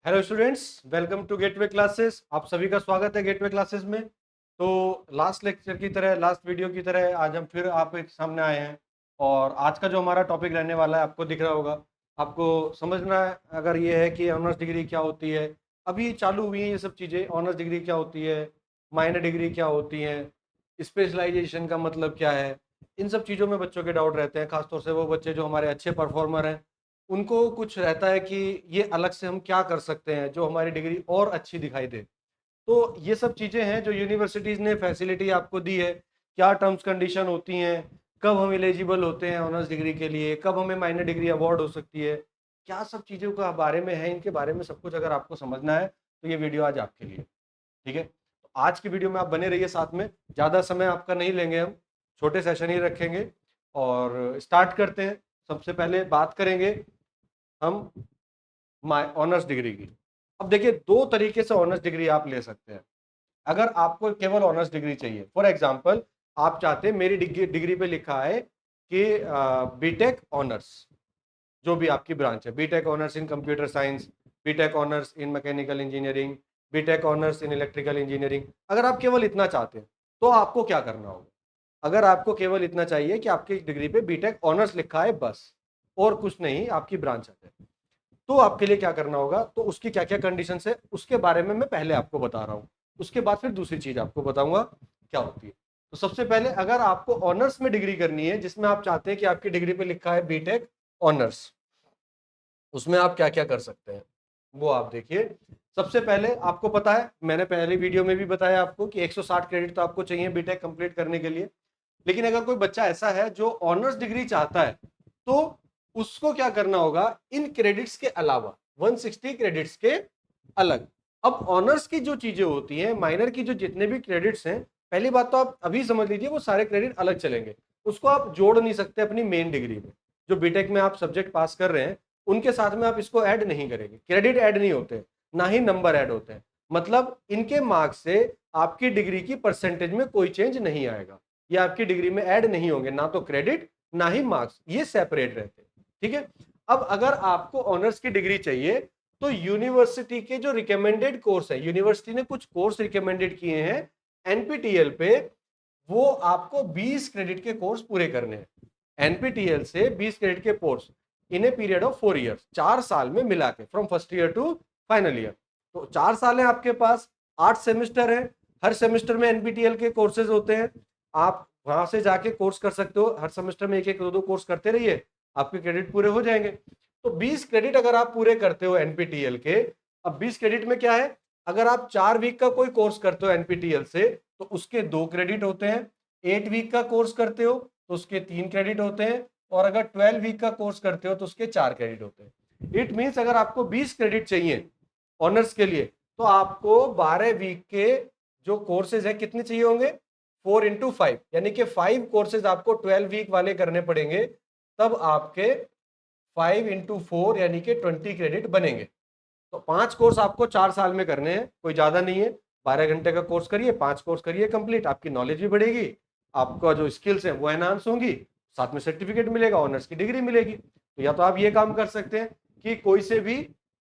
Hello students, welcome to Gateway Classes. आप सभी का स्वागत है गेटवे क्लासेस में। तो लास्ट लेक्चर की तरह, लास्ट वीडियो की तरह आज हम फिर आप एक सामने आए हैं। और आज का जो हमारा टॉपिक रहने वाला है आपको दिख रहा होगा। आपको समझना है अगर ये है कि ऑनर्स डिग्री क्या होती है। अभी चालू हुई हैं ये सब चीज़ें। ऑनर्स डिग्री क्या होती है, माइनर डिग्री क्या होती है, स्पेशलाइजेशन का मतलब क्या है। इन सब चीज़ों में बच्चों के डाउट रहते हैं, खासतौर से वो बच्चे जो हमारे अच्छे परफॉर्मर हैं। उनको कुछ रहता है कि ये अलग से हम क्या कर सकते हैं जो हमारी डिग्री और अच्छी दिखाई दे। तो ये सब चीज़ें हैं जो यूनिवर्सिटीज़ ने फैसिलिटी आपको दी है। क्या टर्म्स कंडीशन होती हैं, कब हम एलिजिबल होते हैं ऑनर्स डिग्री के लिए, कब हमें माइनर डिग्री अवार्ड हो सकती है, क्या सब चीज़ों का बारे में है। इनके बारे में सब कुछ अगर आपको समझना है तो ये वीडियो आज आपके लिए। ठीक है, तो आज की वीडियो में आप बने रहिए साथ में। ज़्यादा समय आपका नहीं लेंगे, हम छोटे सेशन ही रखेंगे और स्टार्ट करते हैं। सबसे पहले बात करेंगे हम ऑनर्स डिग्री की। अब देखिए, दो तरीके से ऑनर्स डिग्री आप ले सकते हैं। अगर आपको केवल ऑनर्स डिग्री चाहिए, फॉर एग्जांपल आप चाहते हैं, मेरी डिग्री पे लिखा है कि बीटेक ऑनर्स, जो भी आपकी ब्रांच है, BTech honours in computer science, BTech honours in mechanical engineering, BTech honours in electrical engineering. अगर आप केवल इतना चाहते हैं तो आपको क्या करना होगा। अगर आपको केवल इतना चाहिए कि आपकी डिग्री पे बीटेक ऑनर्स लिखा है बस, और कुछ नहीं, आपकी ब्रांच है, तो आपके लिए क्या करना होगा, तो उसकी क्या क्या कंडीशन है उसके बारे में मैं पहले आपको बता रहा हूं। उसके बाद फिर दूसरी चीज आपको बताऊंगा क्या होती है। तो सबसे पहले, अगर आपको ऑनर्स में डिग्री करनी है जिसमें आप चाहते हैं कि आपकी डिग्री पे लिखा है बीटेक ऑनर्स, उसमें आप क्या क्या कर सकते हैं वो आप देखिए। सबसे पहले आपको पता है, मैंने पहले वीडियो में भी बताया आपको कि 160 क्रेडिट तो आपको चाहिए बीटेक कंप्लीट करने के लिए। लेकिन अगर कोई बच्चा ऐसा है जो ऑनर्स डिग्री चाहता है तो उसको क्या करना होगा, इन क्रेडिट्स के अलावा 160 क्रेडिट्स के अलग। अब ऑनर्स की जो चीजें होती हैं, माइनर की जो जितने भी क्रेडिट्स हैं, पहली बात तो आप अभी समझ लीजिए वो सारे क्रेडिट अलग चलेंगे। उसको आप जोड़ नहीं सकते अपनी मेन डिग्री में। जो बीटेक में आप सब्जेक्ट पास कर रहे हैं उनके साथ में आप इसको ऐड नहीं करेंगे। क्रेडिट ऐड नहीं होते, ना ही नंबर ऐड होते हैं। मतलब इनके मार्क्स से आपकी डिग्री की परसेंटेज में कोई चेंज नहीं आएगा। ये आपकी डिग्री में ऐड नहीं होंगे, ना तो क्रेडिट ना ही मार्क्स, ये सेपरेट रहते हैं। ठीक है। अब अगर आपको ऑनर्स की डिग्री चाहिए तो यूनिवर्सिटी के जो रिकमेंडेड कोर्स है, यूनिवर्सिटी ने कुछ कोर्स रिकमेंडेड किए हैं एनपीटीएल पे, वो आपको 20 क्रेडिट के कोर्स पूरे करने हैं। एनपीटीएल से 20 क्रेडिट के course in a period of 4 years, 4 साल में मिला के, from first year to final year. तो 4 साल है आपके पास, 8 सेमेस्टर है। हर सेमेस्टर में एनपीटीएल के कोर्सेज होते हैं। आप वहां से जाके कोर्स कर सकते हो। हर सेमेस्टर में एक एक दो दो कोर्स करते रहिए, आपके क्रेडिट पूरे हो जाएंगे। तो 20 क्रेडिट अगर आप पूरे करते हो एनपीटीएल के, अब 20 क्रेडिट में क्या है, अगर आप 4 वीक का कोई कोर्स करते हो एनपीटीएल से तो उसके 2 क्रेडिट होते हैं। 8 वीक का कोर्स करते हो तो उसके 3 क्रेडिट होते हैं। और अगर 12 वीक का कोर्स करते हो तो उसके 4 क्रेडिट होते हैं। इट मीन्स अगर आपको 20 क्रेडिट चाहिए ऑनर्स के लिए तो आपको 12 वीक के जो कोर्सेज है कितने चाहिए होंगे, 4 into 5, यानी कि 5 कोर्सेज आपको 12 वीक वाले करने पड़ेंगे। तब आपके 5 into 4 यानी कि 20 क्रेडिट बनेंगे। तो 5 कोर्स आपको 4 साल में करने हैं, कोई ज्यादा नहीं है। 12 घंटे का कोर्स करिए, 5 कोर्स करिए कंप्लीट, आपकी नॉलेज भी बढ़ेगी, आपका जो स्किल्स है वो एनहांस होंगी, साथ में सर्टिफिकेट मिलेगा, ऑनर्स की डिग्री मिलेगी। तो या तो आप ये काम कर सकते हैं कि कोई से भी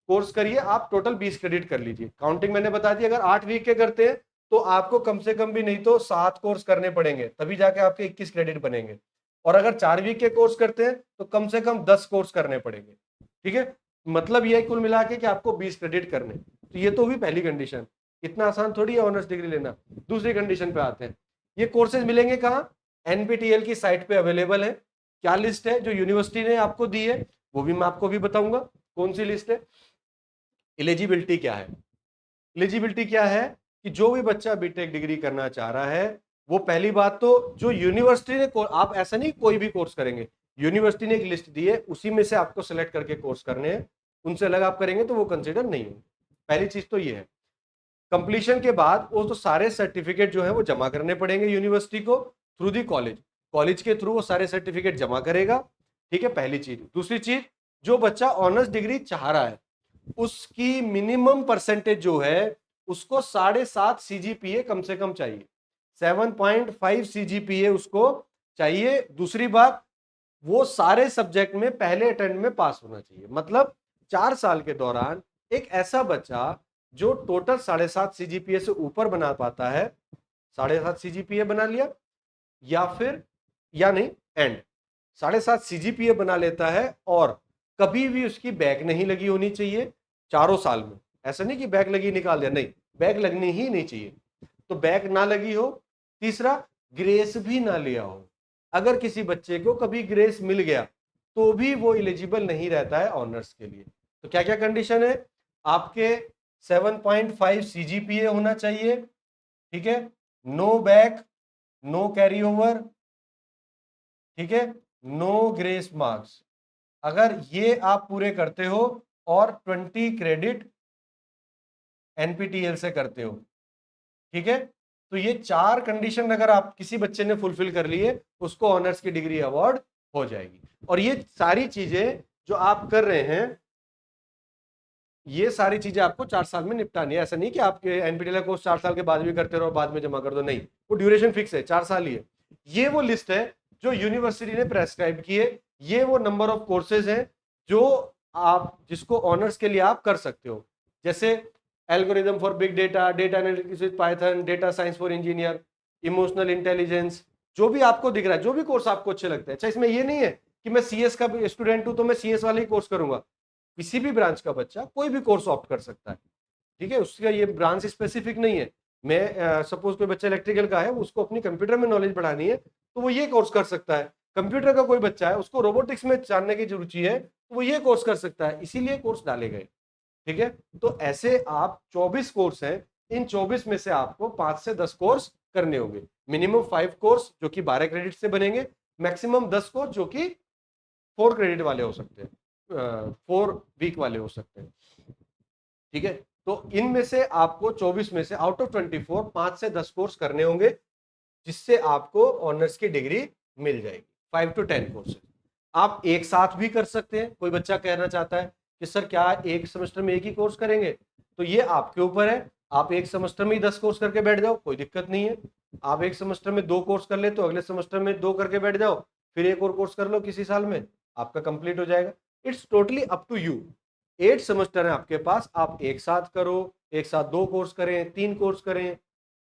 कोर्स करिए, आप टोटल 20 क्रेडिट कर लीजिए। काउंटिंग मैंने बता दी, अगर 8 वीक के करते हैं तो आपको कम से कम भी नहीं तो 7 कोर्स करने पड़ेंगे, तभी जाके आपके 21 क्रेडिट बनेंगे। और अगर 4 वीक के कोर्स करते हैं तो कम से कम 10 कोर्स करने पड़ेंगे। ठीक है, मतलब ये कुल मिला के कि आपको 20 क्रेडिट करने। तो ये तो हुई पहली कंडीशन। इतना आसान थोड़ी है ऑनर्स डिग्री लेना। दूसरी कंडीशन पे आते हैं। ये कोर्सेज मिलेंगे कहाँ, एनपीटीएल की साइट पे अवेलेबल है। क्या लिस्ट है जो यूनिवर्सिटी ने आपको दी है वो भी मैं आपको भी बताऊंगा। कौन सी लिस्ट है, एलिजिबिलिटी क्या है। एलिजिबिलिटी क्या है कि जो भी बच्चा बीटेक डिग्री करना चाह रहा है, वो पहली बात तो जो यूनिवर्सिटी ने, आप ऐसा नहीं कोई भी कोर्स करेंगे, यूनिवर्सिटी ने एक लिस्ट दी है उसी में से आपको सेलेक्ट करके कोर्स करने हैं। उनसे अलग आप करेंगे तो वो कंसिडर नहीं होंगे। पहली चीज तो ये है। कंप्लीशन के बाद वो तो सारे सर्टिफिकेट जो है वो जमा करने पड़ेंगे यूनिवर्सिटी को, थ्रू दी कॉलेज। कॉलेज के थ्रू वो सारे सर्टिफिकेट जमा करेगा। ठीक है, पहली चीज। दूसरी चीज, जो बच्चा ऑनर्स डिग्री चाह रहा है उसकी मिनिमम परसेंटेज जो है उसको 7.5 सीजीपीए कम से कम चाहिए। 7.5 सीजीपीए उसको चाहिए। दूसरी बात, वो सारे सब्जेक्ट में पहले अटेम्प्ट में पास होना चाहिए। मतलब 4 साल के दौरान एक ऐसा बच्चा जो टोटल 7.5 CGPA से ऊपर बना पाता है, 7.5 CGPA बना लिया, या फिर या नहीं एंड 7.5 CGPA बना लेता है और कभी भी उसकी बैक नहीं लगी होनी चाहिए 4 साल में। ऐसा नहीं कि बैक लगी निकाल दिया, नहीं, बैक लगनी ही नहीं चाहिए। तो बैक ना लगी हो। तीसरा, ग्रेस भी ना लिया हो। अगर किसी बच्चे को कभी ग्रेस मिल गया तो भी वो एलिजिबल नहीं रहता है ऑनर्स के लिए। तो क्या क्या कंडीशन है? आपके 7.5 CGPA होना चाहिए, ठीक है, no back, no carry over, ठीक है, नो ग्रेस मार्क्स। अगर ये आप पूरे करते हो और 20 क्रेडिट एनपीटीएल से करते हो, ठीक है, तो ये 4 कंडीशन अगर आप किसी बच्चे ने फुलफिल कर लिए, उसको ऑनर्स की डिग्री अवार्ड हो जाएगी। और ये सारी चीजें जो आप कर रहे हैं, ये सारी चीजें आपको 4 साल में निपटानी है। ऐसा नहीं कि आप एनपीटीएल कोर्स 4 साल के बाद भी करते रहो, बाद में जमा कर दो, नहीं, वो ड्यूरेशन फिक्स है, 4 साल ही है। ये वो लिस्ट है जो यूनिवर्सिटी ने प्रेस्क्राइब की है। ये वो नंबर ऑफ कोर्सेज हैं जो आप, जिसको ऑनर्स के लिए आप कर सकते हो, जैसे algorithm for big data, data analytics with Python, data science for engineer, emotional intelligence, जो भी आपको दिख रहा है, जो भी कोर्स आपको अच्छे लगते हैं। अच्छा, इसमें ये नहीं है कि मैं सीएस का स्टूडेंट हूं तो मैं सीएस वाला ही कोर्स करूंगा। किसी भी ब्रांच का बच्चा कोई भी कोर्स ऑप्ट कर सकता है, ठीक है, उसका ये ब्रांच स्पेसिफिक नहीं है। मैं सपोज कोई बच्चा इलेक्ट्रिकल का है, उसको अपनी कंप्यूटर में नॉलेज बढ़ानी है तो वो ये कोर्स कर सकता है। कंप्यूटर का कोई बच्चा है, उसको रोबोटिक्स में जानने की रुचि है तो वो ये कोर्स कर सकता है, इसीलिए कोर्स डाले गए, ठीक है। तो ऐसे आप 24 कोर्स हैं, इन 24 में से आपको 5 से 10 कोर्स करने होंगे। मिनिमम 5 कोर्स जो कि 12 क्रेडिट से बनेंगे, मैक्सिमम 10 कोर्स जो कि 4 क्रेडिट वाले हो सकते हैं, 4 वीक वाले हो सकते हैं, ठीक है। तो इनमें से आपको 24 में से आउट ऑफ 24 5 से 10 कोर्स करने होंगे, जिससे आपको ऑनर्स की डिग्री मिल जाएगी। 5 to 10 कोर्सेज आप एक साथ भी कर सकते हैं। कोई बच्चा कहना चाहता है कि सर क्या एक सेमेस्टर में एक ही कोर्स करेंगे, तो ये आपके ऊपर है। आप एक सेमेस्टर में ही 10 कोर्स करके बैठ जाओ, कोई दिक्कत नहीं है। आप एक सेमेस्टर में 2 कोर्स कर ले तो अगले सेमेस्टर में 2 करके बैठ जाओ, फिर एक और कोर्स कर लो किसी साल में, आपका कंप्लीट हो जाएगा। It's totally up to you. 8 semester है आपके पास, आप एक साथ करो, एक साथ 2 कोर्स करें, 3 कोर्स करें।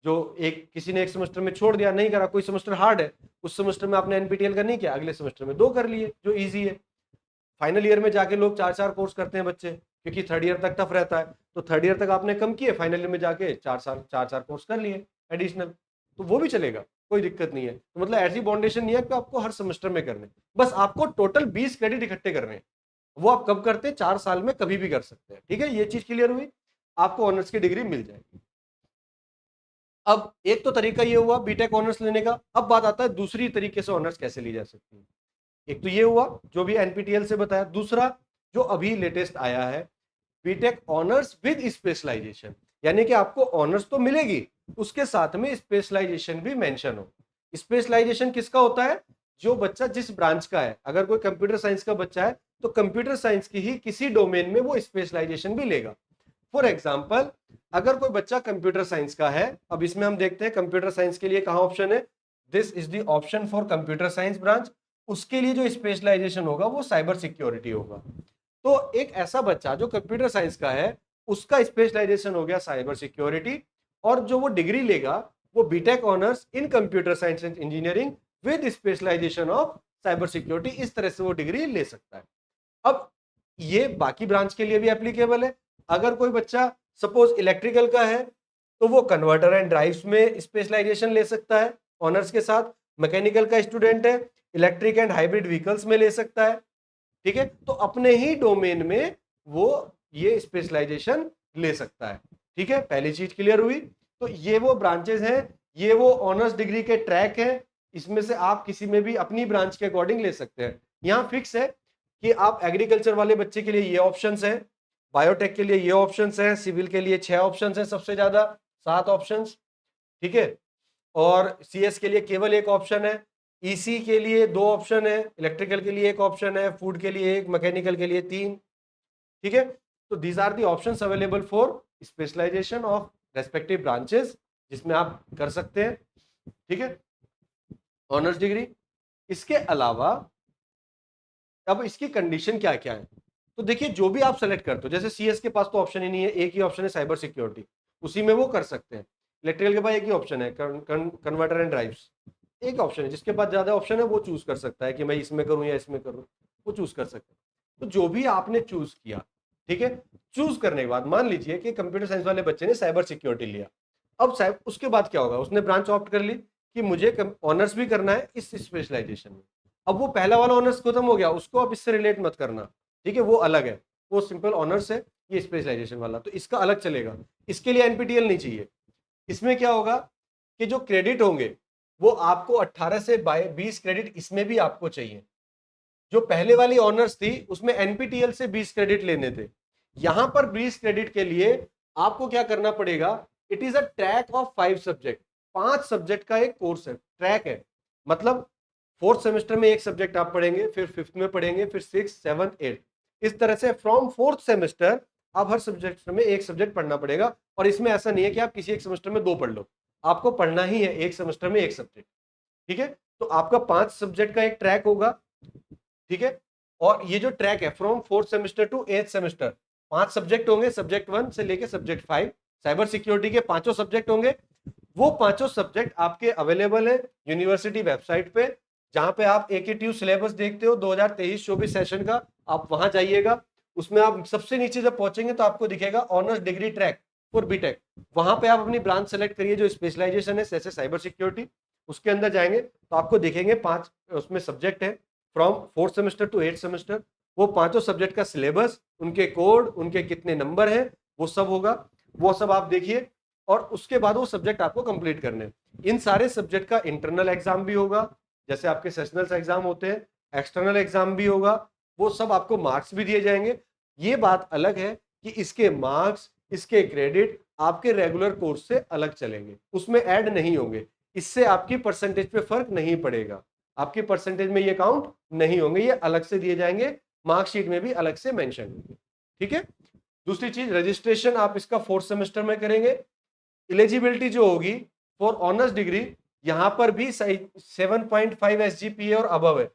जो एक किसी ने एक सेमेस्टर में छोड़ दिया, नहीं करा, कोई सेमेस्टर हार्ड है, उस सेमेस्टर में आपने एनपीटीएल का नहीं किया, अगले सेमेस्टर में 2 कर लिए जो इजी है। फाइनल ईयर में जाके लोग 4-4 कोर्स करते हैं बच्चे, क्योंकि थर्ड ईयर तक टफ रहता है, तो थर्ड ईयर तक आपने कम किए, फाइनल ईयर में जाके 4 कोर्स कर लिए एडिशनल, तो वो भी चलेगा, कोई दिक्कत नहीं है। तो मतलब ऐसी बाउंडेशन नहीं है कि आपको हर सेमेस्टर में करने, बस आपको टोटल 20 क्रेडिट इकट्ठे करने हैं। वो आप कब करते हैं? 4 साल में कभी भी कर सकते हैं, ठीक है। ये चीज क्लियर हुई, आपको ऑनर्स की डिग्री मिल जाएगी। अब एक तो तरीका ये हुआ बीटेक ऑनर्स लेने का। अब बात आता है दूसरी तरीके से ऑनर्स कैसे ली जा सकती है। एक तो ये हुआ जो भी एनपीटीएल से बताया, दूसरा जो अभी लेटेस्ट आया है, बीटेक ऑनर्स विद स्पेशलाइजेशन, यानी कि आपको ऑनर्स तो मिलेगी, उसके साथ में स्पेशलाइजेशन भी मेंशन हो। स्पेशलाइजेशन किसका होता है? जो बच्चा जिस ब्रांच का है, अगर कोई कंप्यूटर साइंस का बच्चा है तो कंप्यूटर साइंस की ही किसी डोमेन में वो स्पेशलाइजेशन भी लेगा। फॉर एग्जाम्पल, अगर कोई बच्चा कंप्यूटर साइंस का है, अब इसमें हम देखते हैं कंप्यूटर साइंस के लिए कहां ऑप्शन है, this is the option for computer science branch. उसके लिए जो स्पेशलाइजेशन होगा वो साइबर सिक्योरिटी होगा। तो एक ऐसा बच्चा जो कंप्यूटर साइंस का है, उसका स्पेशलाइजेशन हो गया साइबर सिक्योरिटी, और जो वो डिग्री लेगा वो BTech honours in computer science and engineering with specialisation of cyber security, इस तरह से वो डिग्री ले सकता है। अब ये बाकी ब्रांच के लिए भी एप्लीकेबल है। अगर कोई बच्चा सपोज इलेक्ट्रिकल का है तो वो कन्वर्टर एंड ड्राइव्स में स्पेशलाइजेशन ले सकता है ऑनर्स के साथ। मैकेनिकल का स्टूडेंट है, इलेक्ट्रिक एंड हाइब्रिड व्हीकल्स में ले सकता है, ठीक है। तो अपने ही डोमेन में वो ये स्पेशलाइजेशन ले सकता है, ठीक है। पहली चीज क्लियर हुई। तो ये वो ब्रांचेस हैं, ये वो ऑनर्स डिग्री के ट्रैक हैं, इसमें से आप किसी में भी अपनी ब्रांच के अकॉर्डिंग ले सकते हैं। यहाँ फिक्स है कि आप एग्रीकल्चर वाले बच्चे के लिए ये ऑप्शंस हैं, बायोटेक के लिए ये ऑप्शंस हैं, सिविल के लिए 6 ऑप्शंस हैं, सबसे ज्यादा 7 ऑप्शंस, ठीक है। और सीएस के लिए केवल एक ऑप्शन है, ईसी के लिए 2 ऑप्शन है, इलेक्ट्रिकल के लिए एक ऑप्शन है, फूड के लिए एक, मैकेनिकल के लिए 3, ठीक है। तो these are the options available for specialisation of respective branches, जिसमें आप कर सकते हैं, ठीक है, ऑनर्स डिग्री। इसके अलावा अब इसकी कंडीशन क्या क्या है? तो देखिए जो भी आप सेलेक्ट करते हो, जैसे सीएस के पास तो ऑप्शन ही नहीं है, एक ही ऑप्शन है साइबर सिक्योरिटी, उसी में वो कर सकते हैं। इलेक्ट्रिकल के पास एक ही ऑप्शन है कन्वर्टर एंड ड्राइव्स, एक ऑप्शन है। जिसके पास ज्यादा ऑप्शन है वो चूज कर सकता है कि मैं इसमें करूं या इसमें करूं, वो चूज कर सकता है। तो जो भी आपने चूज किया, ठीक है, चूज करने के बाद मान लीजिए कि कंप्यूटर साइंस वाले बच्चे ने साइबर सिक्योरिटी लिया, अब साहब उसके बाद क्या होगा, उसने ब्रांच ऑप्ट कर ली कि मुझे ऑनर्स भी करना है इस स्पेशलाइजेशन में। अब वो पहला वाला ऑनर्स खत्म हो गया, उसको आप इससे रिलेट मत करना, ठीक है, वो अलग है, वो सिंपल ऑनर्स है, ये स्पेशलाइजेशन वाला, तो इसका अलग चलेगा। इसके लिए एनपीटीईएल नहीं चाहिए। इसमें क्या होगा कि जो क्रेडिट होंगे वो आपको 18 से 20 क्रेडिट इसमें भी आपको चाहिए। जो पहले वाली ऑनर्स थी उसमें एनपीटीईएल से 20 क्रेडिट लेने थे, यहां पर 20 क्रेडिट के लिए आपको क्या करना पड़ेगा, it is a track of 5 subject, 5 subject का एक कोर्स है, ट्रैक है। मतलब फोर्थ सेमेस्टर में एक सब्जेक्ट आप पढ़ेंगे, फिर फिफ्थ में पढ़ेंगे, फिर सिक्स, सेवंथ, एट्थ, इस तरह से फ्रॉम फोर्थ सेमेस्टर आप हर सब्जेक्ट में एक सब्जेक्ट पढ़ना पड़ेगा। और इसमें ऐसा नहीं है कि आप किसी एक सेमेस्टर में 2 पढ़ लो, आपको पढ़ना ही है एक सेमेस्टर में एक सब्जेक्ट, ठीक है। तो आपका 5 सब्जेक्ट का एक ट्रैक होगा, ठीक है। और ये जो ट्रैक है from fourth semester two th semester, 5 subject होंगे, सब्जेक्ट 1 से लेके सब्जेक्ट 5, साइबर सिक्योरिटी के 5 सब्जेक्ट होंगे। वो 5 सब्जेक्ट आपके अवेलेबल है यूनिवर्सिटी वेबसाइट पे, जहां पे आप एकेटीयू सिलेबस देखते हो 2023-24 सेशन का, आप वहां जाइएगा। उसमें आप सबसे नीचे जब पहुंचेंगे तो आपको दिखेगा honours degree track for BTech, वहां पे आप अपनी ब्रांच सेलेक्ट करिए जो स्पेशलाइजेशन है, जैसे साइबर सिक्योरिटी। उसके अंदर जाएंगे तो आपको दिखेंगे 5 उसमें सब्जेक्ट है from fourth semester to eight semester. वो 5 सब्जेक्ट का सिलेबस, उनके कोड, उनके कितने नंबर हैं, वो सब होगा, वो सब आप देखिए। और उसके बाद वो सब्जेक्ट आपको कंप्लीट करने। इन सारे सब्जेक्ट का इंटरनल एग्जाम भी होगा, जैसे आपके सेशनल एग्जाम होते हैं, एक्सटर्नल एग्जाम भी होगा, वो सब आपको मार्क्स भी दिए जाएंगे। ये बात अलग है कि इसके मार्क्स, इसके क्रेडिट आपके रेगुलर कोर्स से अलग चलेंगे, उसमें ऐड नहीं होंगे। इससे आपकी परसेंटेज पे फर्क नहीं पड़ेगा, आपकी परसेंटेज में ये काउंट नहीं होंगे, ये अलग से दिए जाएंगे, मार्कशीट में भी अलग से मेंशन होंगे, ठीक है। दूसरी चीज, रजिस्ट्रेशन आप इसका फोर्थ सेमेस्टर में करेंगे। एलिजिबिलिटी जो होगी फॉर ऑनर्स डिग्री, यहां पर भी 7.5 एसजीपीए और अबव है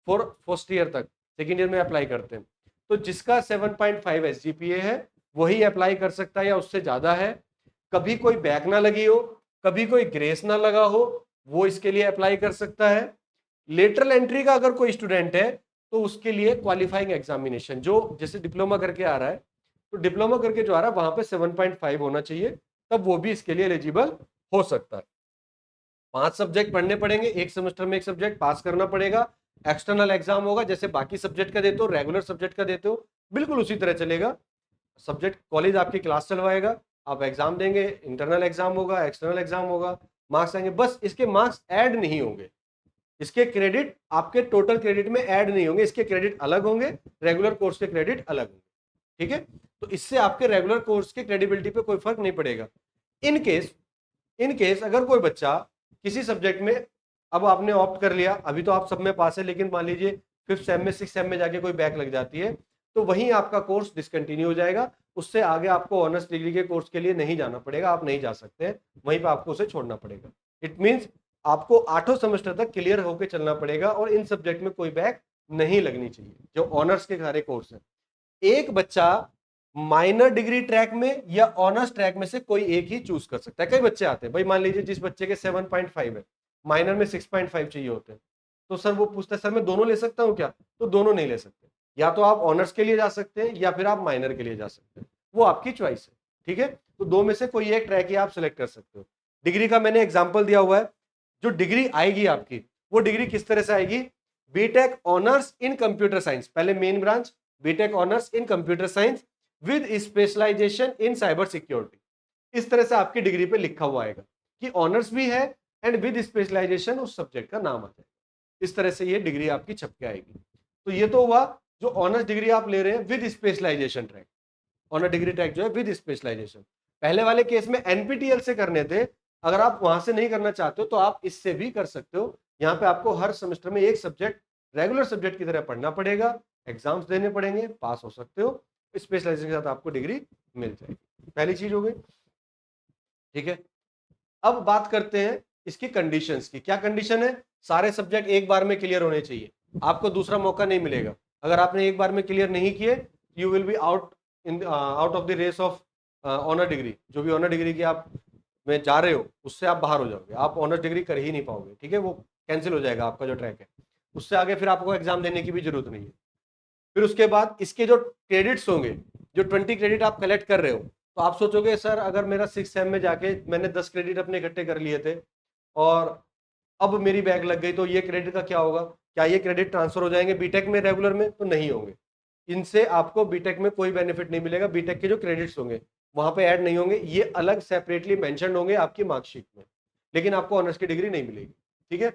फॉर फर्स्ट ईयर तक, सेकेंड ईयर में अप्लाई करते हैं। तो जिसका 7.5 एसजीपीए है वही अप्लाई कर सकता है, या उससे ज्यादा है, कभी कोई बैक ना लगी हो, कभी कोई ग्रेस ना लगा हो, वो इसके लिए अप्लाई कर सकता है। लेटरल एंट्री का अगर कोई स्टूडेंट है तो उसके लिए क्वालिफाइंग एग्जामिनेशन, जो जैसे डिप्लोमा करके आ रहा है, तो डिप्लोमा करके जो आ रहा है वहां पे 7.5 होना चाहिए, तब वो भी इसके लिए एलिजिबल हो सकता है। 5 सब्जेक्ट पढ़ने पड़ेंगे, एक सेमेस्टर में एक सब्जेक्ट पास करना पड़ेगा। एक्सटर्नल एग्जाम होगा, जैसे बाकी सब्जेक्ट का देते हो, रेगुलर सब्जेक्ट का देते हो, बिल्कुल उसी तरह चलेगा। सब्जेक्ट कॉलेज आपकी क्लास चलवाएगा, आप एग्जाम देंगे, इंटरनल एग्जाम होगा, एक्सटर्नल एग्जाम होगा, मार्क्स आएंगे, बस इसके मार्क्स ऐड नहीं होंगे, इसके क्रेडिट आपके टोटल क्रेडिट में ऐड नहीं होंगे, इसके क्रेडिट अलग होंगे, रेगुलर कोर्स के क्रेडिट अलग होंगे, ठीक है। तो इससे आपके रेगुलर कोर्स के क्रेडिबिलिटी पे कोई फर्क नहीं पड़ेगा। इन केस अगर कोई बच्चा किसी सब्जेक्ट में, अब आपने ऑप्ट कर लिया, अभी तो आप सब में पास है, लेकिन मान लीजिए फिफ्थ सेम में, सिक्स सेम में जाके कोई बैक लग जाती है, तो वहीं आपका कोर्स डिसकंटिन्यू हो जाएगा, उससे आगे आपको ऑनर्स डिग्री के कोर्स के लिए नहीं जाना पड़ेगा, आप नहीं जा सकते हैं, वहीं पर आपको उसे छोड़ना पड़ेगा। इट मीन्स आपको 8 सेमेस्टर तक क्लियर होकर चलना पड़ेगा, और इन सब्जेक्ट में कोई बैक नहीं लगनी चाहिए जो ऑनर्स के सारे कोर्स हैं। एक बच्चा माइनर डिग्री ट्रैक में या ऑनर्स ट्रैक में से कोई एक ही चूज कर सकता है। कई बच्चे आते हैं भाई, मान लीजिए जिस बच्चे के 7.5 है, माइनर में 6.5 चाहिए होते हैं, तो सर वो पूछता है सर मैं दोनों ले सकता हूं क्या, तो दोनों नहीं ले सकते, या तो आप ऑनर्स के लिए जा सकते हैं या फिर आप माइनर के लिए जा सकते हैं, वो आपकी चॉइस है, ठीक है। तो दो में से कोई एक ट्रैक ही आप सिलेक्ट कर सकते हो। डिग्री का मैंने एग्जाम्पल दिया हुआ है, जो डिग्री आएगी आपकी, वो डिग्री किस तरह से आएगी, BTech honours in computer science, पहले main branch BTech honours in computer science with specialisation in cyber security, इस तरह से आपकी डिग्री पे लिखा हुआ आएगा कि ऑनर्स भी है एंड विद स्पेशलाइजेशन उस सब्जेक्ट का नाम आ जाएगा। इस तरह से ये डिग्री आपकी छप के आएगी। तो ये तो हुआ जो ऑनर्स डिग्री आप ले रहे हैं with specialisation track, honour degree track जो है विद स्पेशलाइजेशन। पहले वाले केस में एनपीटीईएल से करने थे, अगर आप वहां से नहीं करना चाहते हो तो आप इससे भी कर सकते हो। यहाँ पे आपको हर सेमेस्टर में एक सब्जेक्ट रेगुलर सब्जेक्ट की तरह पढ़ना पड़ेगा, एग्जाम्स देने पड़ेंगे, पास हो सकते हो, स्पेशलाइजेशन के साथ आपको डिग्री मिल जाएगी। पहली चीज हो गई, ठीक है। अब बात करते हैं इसकी कंडीशंस की। क्या कंडीशन है, सारे सब्जेक्ट एक बार में क्लियर होने चाहिए, आपको दूसरा मौका नहीं मिलेगा। अगर आपने एक बार में क्लियर नहीं किए, you will be out of the race of honour degree. जो भी ऑनर डिग्री की आप में जा रहे हो उससे आप बाहर हो जाओगे, आप ऑनर डिग्री कर ही नहीं पाओगे, ठीक है, वो कैंसिल हो जाएगा आपका जो ट्रैक है। उससे आगे फिर आपको एग्जाम देने की भी जरूरत नहीं है। फिर उसके बाद इसके जो क्रेडिट्स होंगे, जो 20 क्रेडिट आप कलेक्ट कर रहे हो, तो आप सोचोगे सर अगर मेरा 6 सेम में जाके मैंने 10 क्रेडिट अपने इकट्ठे कर लिए थे और अब मेरी बैग लग गई, तो ये क्रेडिट का क्या होगा? क्या ये क्रेडिट ट्रांसफर हो जाएंगे बीटेक में रेगुलर में? तो नहीं होंगे। इनसे आपको बीटेक में कोई बेनिफिट नहीं मिलेगा। बीटेक के जो क्रेडिट्स होंगे वहां पे ऐड नहीं होंगे, ये अलग सेपरेटली मेंशन होंगे आपकी मार्कशीट में, लेकिन आपको ऑनर्स की डिग्री नहीं मिलेगी, ठीक है।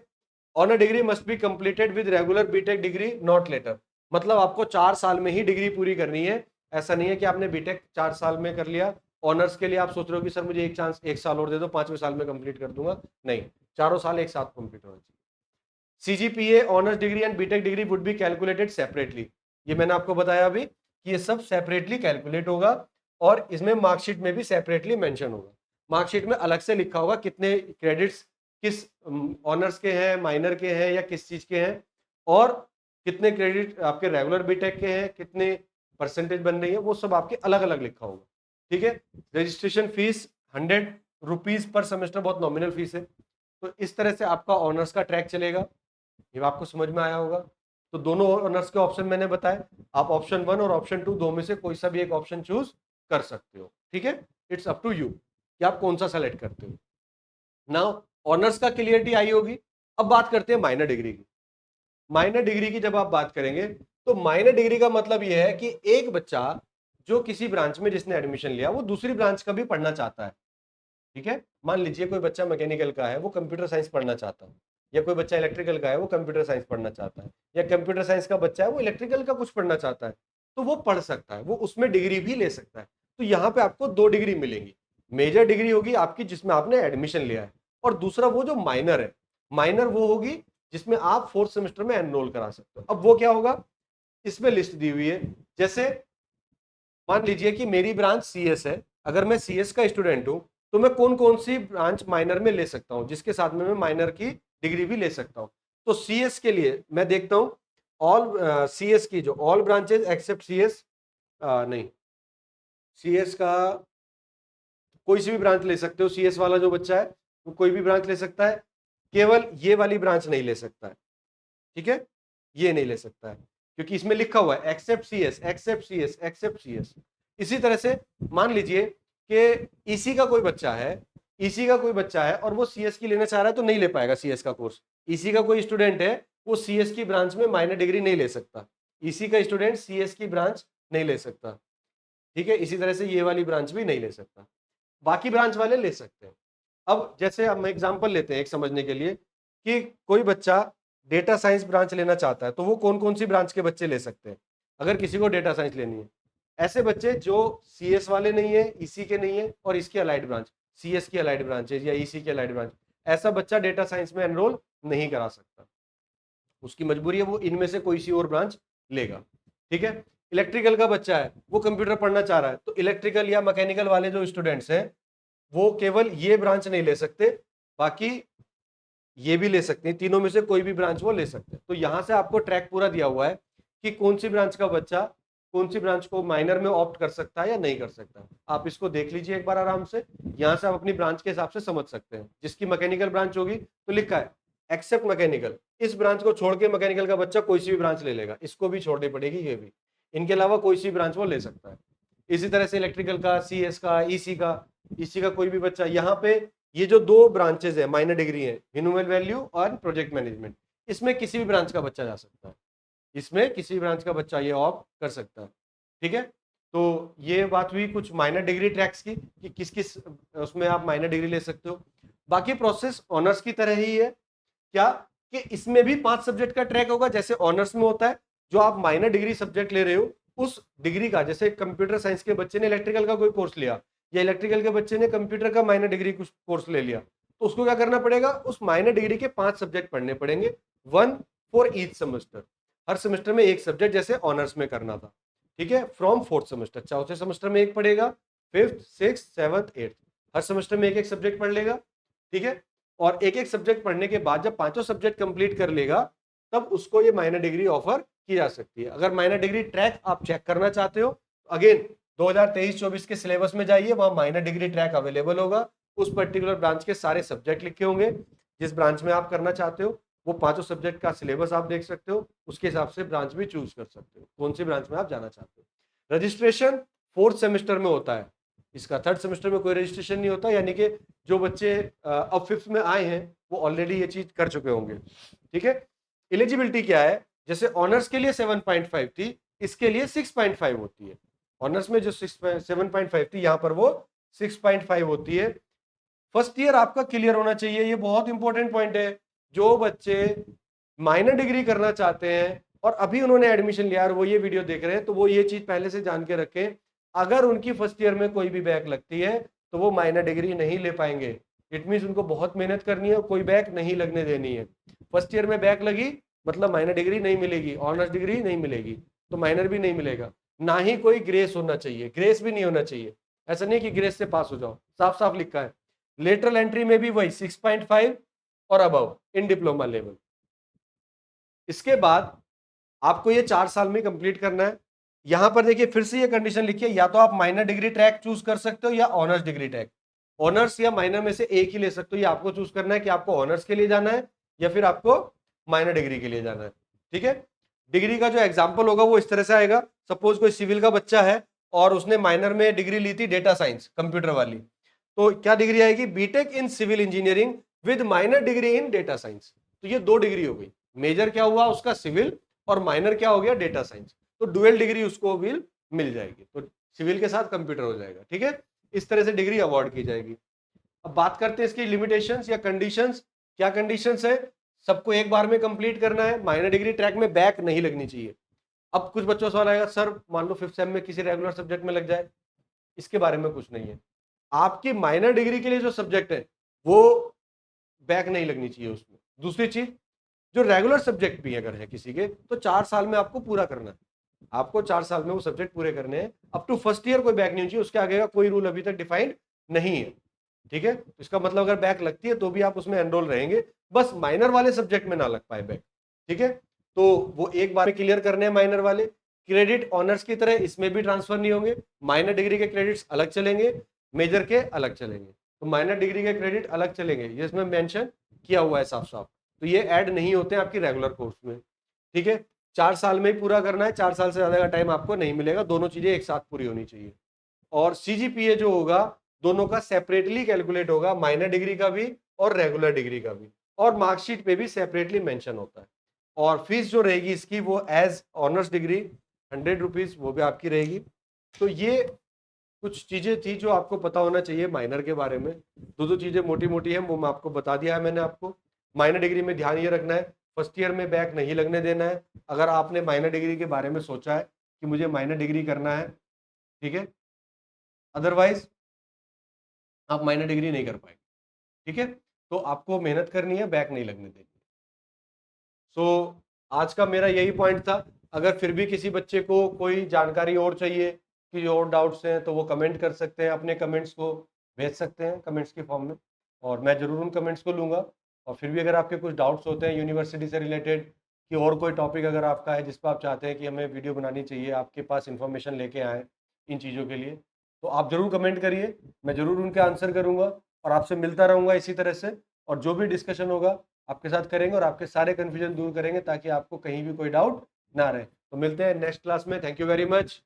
Honour degree must be completed with regular BTech degree not later. मतलब आपको 4 साल में ही डिग्री पूरी करनी है। ऐसा नहीं है कि आपने बीटेक 4 साल में कर लिया, ऑनर्स के लिए आप सोच रहे हो कि सर मुझे एक चांस, 1 साल और दे दो, 5वें साल में कंप्लीट कर दूंगा। नहीं, चारों साल एक साथ कंप्लीट होना चाहिए। CGPA, honours degree and BTech degree would be calculated separately. ये मैंने आपको बताया अभी कि ये सब सेपरेटली कैलकुलेट होगा और इसमें मार्कशीट में भी सेपरेटली मेंशन होगा। मार्कशीट में अलग से लिखा होगा कितने क्रेडिट्स किस ऑनर्स के हैं, माइनर के हैं या किस चीज के हैं, और कितने क्रेडिट आपके रेगुलर बीटेक के हैं, कितने परसेंटेज बन रही है, वो सब आपके अलग अलग लिखा होगा, ठीक है। Registration fees 100 rupees per semester, बहुत नॉमिनल फीस है। तो इस तरह से आपका ऑनर्स का ट्रैक चलेगा। ये आपको समझ में आया होगा। तो दोनों ऑनर्स के ऑप्शन मैंने बताए, आप ऑप्शन 1 और ऑप्शन 2 दो में से कोई सा भी एक ऑप्शन चूज कर सकते हो, ठीक है। इट्स अप टू यू कि आप कौन सा सेलेक्ट करते हो। नाउ ऑनर्स का क्लियरिटी आई होगी। अब बात करते हैं माइनर डिग्री की। माइनर डिग्री की जब आप बात करेंगे तो माइनर डिग्री का मतलब यह है कि एक बच्चा जो किसी ब्रांच में जिसने एडमिशन लिया वो दूसरी ब्रांच का भी पढ़ना चाहता है, ठीक है। मान लीजिए कोई बच्चा मैकेनिकल का है, वो कंप्यूटर साइंस पढ़ना चाहता है, या कोई बच्चा इलेक्ट्रिकल का है, वो कंप्यूटर साइंस पढ़ना चाहता है, या कंप्यूटर साइंस का बच्चा है वो इलेक्ट्रिकल का कुछ पढ़ना चाहता है, तो वो पढ़ सकता है, वो उसमें डिग्री भी ले सकता है। तो यहाँ पे आपको 2 डिग्री मिलेंगी। मेजर डिग्री होगी आपकी जिसमें आपने एडमिशन लिया है, और दूसरा वो जो माइनर है, माइनर वो होगी जिसमें आप 4th सेमेस्टर में एनरोल करा सकते हो। अब वो क्या होगा, इसमें लिस्ट दी हुई है। जैसे मान लीजिए कि मेरी ब्रांच सीएस है, अगर मैं सीएस का स्टूडेंट हूं तो मैं कौन कौन सी ब्रांच माइनर में ले सकता हूं जिसके साथ में मैं माइनर की डिग्री भी ले सकता हूं। तो सीएस के लिए मैं देखता हूं ऑल सीएस की जो ऑल ब्रांचेज एक्सेप्ट सीएस, नहीं, सीएस का कोई सी भी ब्रांच ले सकते हो। सीएस वाला जो बच्चा है वो कोई भी ब्रांच ले सकता है, केवल ये वाली ब्रांच नहीं ले सकता है, ठीक है, ये नहीं ले सकता है क्योंकि इसमें लिखा हुआ है except CS, except CS, except CS. इसी तरह से मान लीजिए कि ईसी का कोई बच्चा है, ईसी का कोई बच्चा है और वो सीएस की लेना चाह रहा है तो नहीं ले पाएगा सीएस का कोर्स। ईसी का कोई स्टूडेंट है वो सीएस की ब्रांच में माइनर डिग्री नहीं ले सकता, ईसी का स्टूडेंट सीएस की ब्रांच नहीं ले सकता, ठीक है। इसी तरह से ये वाली ब्रांच भी नहीं ले सकता, बाकी ब्रांच वाले ले सकते हैं। अब जैसे हम एग्जांपल लेते हैं एक समझने के लिए कि कोई बच्चा डेटा साइंस ब्रांच लेना चाहता है तो वो कौन कौन सी ब्रांच के बच्चे ले सकते हैं अगर किसी को डेटा साइंस लेनी है। ऐसे बच्चे जो सीएस वाले नहीं है, ईसी के नहीं है और इसकी अलाइड ब्रांच, सीएस की अलाइड ब्रांचेज या ईसी की अलाइड ब्रांच, ऐसा बच्चा डेटा साइंस में एनरोल नहीं करा सकता, उसकी मजबूरी है, वो इनमें से कोई सी और ब्रांच लेगा, ठीक है। इलेक्ट्रिकल का बच्चा है वो कंप्यूटर पढ़ना चाह रहा है तो इलेक्ट्रिकल या मैकेनिकल वाले जो स्टूडेंट्स हैं वो केवल ये ब्रांच नहीं ले सकते, बाकी ये भी ले सकते हैं, तीनों में से कोई भी ब्रांच वो ले सकते हैं। तो यहां से आपको ट्रैक पूरा दिया हुआ है कि कौन सी ब्रांच का बच्चा कौन सी ब्रांच को माइनर में ऑप्ट कर सकता है या नहीं कर सकता। आप इसको देख लीजिए एक बार आराम से, यहां से आप अपनी ब्रांच के हिसाब से समझ सकते हैं। जिसकी मैकेनिकल ब्रांच होगी तो लिखा है एक्सेप्ट मैकेनिकल, इस ब्रांच को छोड़ के मैकेनिकल का बच्चा कोई सी भी ब्रांच ले लेगा, इसको भी छोड़नी पड़ेगी ये भी, इनके अलावा कोई सी ब्रांच वो ले सकता है। इसी तरह से इलेक्ट्रिकल का, सीएस का, ईसी का कोई भी बच्चा, यहाँ पे ये जो 2 ब्रांचेज है माइनर डिग्री है, ह्यूमन वैल्यू और प्रोजेक्ट मैनेजमेंट, इसमें किसी भी ब्रांच का बच्चा जा सकता है, इसमें किसी भी ब्रांच का बच्चा ये ऑप्ट कर सकता है, ठीक है। तो ये बात हुई कुछ माइनर डिग्री ट्रैक्स की कि किस किस उसमें आप माइनर डिग्री ले सकते हो। बाकी प्रोसेस ऑनर्स की तरह ही है, क्या कि इसमें भी 5 सब्जेक्ट का ट्रैक होगा जैसे ऑनर्स में होता है। जो आप माइनर डिग्री सब्जेक्ट ले रहे हो उस डिग्री का, जैसे कंप्यूटर साइंस के बच्चे ने इलेक्ट्रिकल का कोई कोर्स लिया या इलेक्ट्रिकल के बच्चे ने कंप्यूटर का माइनर डिग्री कुछ कोर्स ले लिया, तो उसको क्या करना पड़ेगा, उस माइनर डिग्री के 5 सब्जेक्ट पढ़ने पड़ेंगे, 1 for each semester. Her semester में एक सब्जेक्ट जैसे ऑनर्स में करना था, ठीक है, फ्रॉम 4th सेमेस्टर। चौथे सेमेस्टर में एक पढ़ेगा, 5th, 6th, 7th, 8th, हर सेमेस्टर में एक एक सब्जेक्ट पढ़ लेगा, ठीक है। और एक एक सब्जेक्ट पढ़ने के बाद जब 5 सब्जेक्ट कंप्लीट कर लेगा तब उसको ये माइनर डिग्री ऑफर की जा सकती है। अगर माइनर डिग्री ट्रैक आप चेक करना चाहते हो, अगेन 2023-24 के सिलेबस में जाइए, वहां माइनर डिग्री ट्रैक अवेलेबल होगा। उस पर्टिकुलर ब्रांच के सारे सब्जेक्ट लिखे होंगे, जिस ब्रांच में आप करना चाहते हो वो पांचों सब्जेक्ट का सिलेबस आप देख सकते हो, उसके हिसाब से ब्रांच भी चूज कर सकते हो कौन सी ब्रांच में आप जाना चाहते हो। रजिस्ट्रेशन 4th सेमेस्टर में होता है, इसका 3rd सेमेस्टर में कोई रजिस्ट्रेशन नहीं होता, यानी कि जो बच्चे अब 5th में आए हैं वो ऑलरेडी ये चीज कर चुके होंगे। ठीक है, एलिजिबिलिटी क्या है, जैसे ऑनर्स के लिए 7.5 थी, इसके लिए 6.5 होती है। ऑनर्स में जो 7.5 थी, यहां पर वो 6.5 होती है। फर्स्ट ईयर आपका क्लियर होना चाहिए, ये बहुत इंपॉर्टेंट पॉइंट है। जो बच्चे माइनर डिग्री करना चाहते हैं और अभी उन्होंने एडमिशन लिया और वो ये वीडियो देख रहे हैं, तो वो ये चीज पहले से जान के रखें, अगर उनकी फर्स्ट ईयर में कोई भी बैक लगती है तो वो माइनर डिग्री नहीं ले पाएंगे। इट मीन उनको बहुत मेहनत करनी है और कोई बैक नहीं लगने देनी है। फर्स्ट ईयर में बैक लगी मतलब माइनर डिग्री नहीं मिलेगी, ऑनर्स डिग्री नहीं मिलेगी, तो माइनर भी नहीं मिलेगा। ना ही कोई ग्रेस होना चाहिए, ग्रेस भी नहीं होना चाहिए। ऐसा नहीं कि ग्रेस से पास हो जाओ, साफ साफ लिखा है। लेटरल एंट्री में भी वही 6.5 और अबव इन डिप्लोमा लेवल। इसके बाद आपको ये 4 साल में कंप्लीट करना है। यहां पर देखिए फिर से ये कंडीशन लिखिए, या तो आप माइनर डिग्री ट्रैक चूज कर सकते हो या ऑनर्स डिग्री ट्रैक। ऑनर्स या माइनर में से एक ही ले सकते हो, ये आपको चूज करना है कि आपको ऑनर्स के लिए जाना है या फिर आपको माइनर डिग्री के लिए जाना है। ठीक है, डिग्री का जो एग्जाम्पल होगा वो इस तरह से आएगा। सपोज कोई सिविल का बच्चा है और उसने माइनर में डिग्री ली थी डेटा साइंस कंप्यूटर वाली, तो क्या डिग्री आएगी, BTech in civil engineering with minor degree in data science. तो ये 2 डिग्री हो गई, मेजर क्या हुआ उसका सिविल और माइनर क्या हो गया डेटा साइंस, तो डुअल डिग्री उसको भी मिल जाएगी, तो सिविल के साथ कंप्यूटर हो जाएगा। ठीक है, इस तरह से डिग्री अवार्ड की जाएगी। अब बात करते हैं इसकी लिमिटेशंस या कंडीशंस। क्या कंडीशंस है, सबको एक बार में कंप्लीट करना है, माइनर डिग्री ट्रैक में बैक नहीं लगनी चाहिए। अब कुछ बच्चों सवाल आएगा, सर मान लो 5th सेम में किसी रेगुलर सब्जेक्ट में लग जाए, इसके बारे में कुछ नहीं है। आपकी माइनर डिग्री के लिए जो सब्जेक्ट है वो बैक नहीं लगनी चाहिए उसमें। दूसरी चीज, जो रेगुलर सब्जेक्ट भी अगर है किसी के, तो 4 साल में आपको पूरा करना है। आपको 4 साल में वो सब्जेक्ट पूरे करने हैं, अप टू फर्स्ट ईयर कोई बैक नहीं होनी चाहिए, उसके आगे का कोई रूल अभी तक डिफाइंड नहीं है। ठीक है, तो इसका मतलब अगर बैक लगती है तो भी आप उसमें एनरोल रहेंगे, बस माइनर वाले सब्जेक्ट में ना लग पाए बैक। ठीक है, तो वो एक बार में क्लियर करने हैं माइनर वाले। क्रेडिट ऑनर्स की तरह इसमें भी ट्रांसफर नहीं होंगे, माइनर डिग्री के क्रेडिट्स अलग चलेंगे, मेजर के अलग चलेंगे। तो माइनर डिग्री के क्रेडिट अलग चलेंगे, ये इसमें मेंशन किया हुआ है साफ साफ, तो ये ऐड नहीं होते हैं आपकी रेगुलर कोर्स में। ठीक है, 4 साल में ही पूरा करना है, 4 साल से ज्यादा का टाइम आपको नहीं मिलेगा, दोनों चीजें एक साथ पूरी होनी चाहिए। और सीजीपीए जो होगा दोनों का सेपरेटली कैलकुलेट होगा, माइनर डिग्री का भी और रेगुलर डिग्री का भी, और मार्कशीट पे भी सेपरेटली मेंशन होता है। और फीस जो रहेगी इसकी वो एज ऑनर्स डिग्री 100 रुपीज वो भी आपकी रहेगी। तो ये कुछ चीजें थी जो आपको पता होना चाहिए माइनर के बारे में। दो चीजें मोटी मोटी हैं वो मैं आपको बता दिया है मैंने आपको। माइनर डिग्री में ध्यान ये रखना है, फर्स्ट ईयर में बैक नहीं लगने देना है। अगर आपने माइनर डिग्री के बारे में सोचा है कि मुझे माइनर डिग्री करना है, ठीक है, अदरवाइज आप माइनर डिग्री नहीं कर पाएंगे। ठीक है, तो आपको मेहनत करनी है, बैक नहीं लगने देनी। सो आज का मेरा यही पॉइंट था। अगर फिर भी किसी बच्चे को कोई जानकारी और चाहिए, कि और डाउट्स हैं, तो वो कमेंट कर सकते हैं, अपने कमेंट्स को भेज सकते हैं कमेंट्स के फॉर्म में, और मैं ज़रूर उन कमेंट्स को लूँगा। और फिर भी अगर आपके कुछ डाउट्स होते हैं यूनिवर्सिटी से रिलेटेड, कि और कोई टॉपिक अगर आपका है जिस पर आप चाहते हैं कि हमें वीडियो बनानी चाहिए, आपके पास इन्फॉर्मेशन लेके आएँ इन चीज़ों के लिए, तो आप ज़रूर कमेंट करिए, मैं ज़रूर उनके आंसर करूँगा और आपसे मिलता रहूँगा इसी तरह से। और जो भी डिस्कशन होगा आपके साथ करेंगे और आपके सारे कन्फ्यूजन दूर करेंगे, ताकि आपको कहीं भी कोई डाउट ना रहे। तो मिलते हैं नेक्स्ट क्लास में। Thank you very much.